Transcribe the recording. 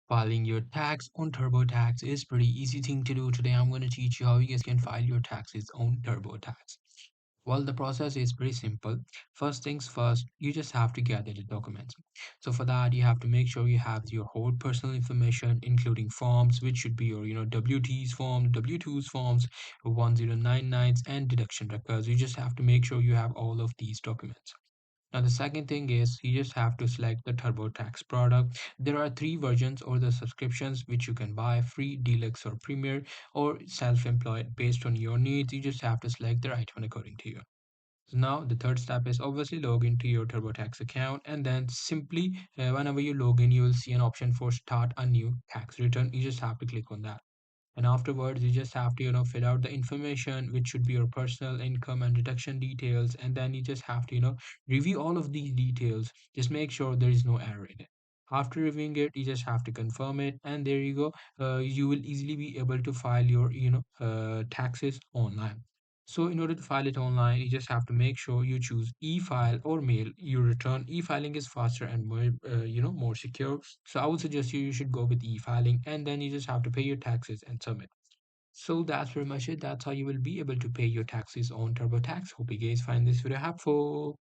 Filing your tax on TurboTax is pretty easy thing to do. Today I'm going to teach you how you guys can file your taxes on TurboTax. Well, the process is pretty simple. First things first, you just have to gather the documents. So for that, you have to make sure you have your whole personal information, including forms, which should be your, W-T's form, W-2's forms, 1099s, and deduction records. You just have to make sure you have all of these documents. Now, the second thing is you just have to select the TurboTax product. There are three versions or the subscriptions which you can buy: free, deluxe, or premier, or self-employed. Based on your needs, you just have to select the right one according to you. So now the third step is obviously log into your TurboTax account, and then simply whenever you log in, you will see an option for start a new tax return. You just have to click on that, and afterwards you just have to fill out the information which should be your personal income and deduction details, and then you just have to review all of these details. Just make sure there is no error in it. After reviewing it, you just have to confirm it, and there you go. You will easily be able to file your taxes online. So in order to file it online, you just have to make sure you choose e-file or mail your return. E-filing is faster and more, more secure. So I would suggest you should go with e-filing, and then you just have to pay your taxes and submit. So that's pretty much it. That's how you will be able to pay your taxes on TurboTax. Hope you guys find this video helpful.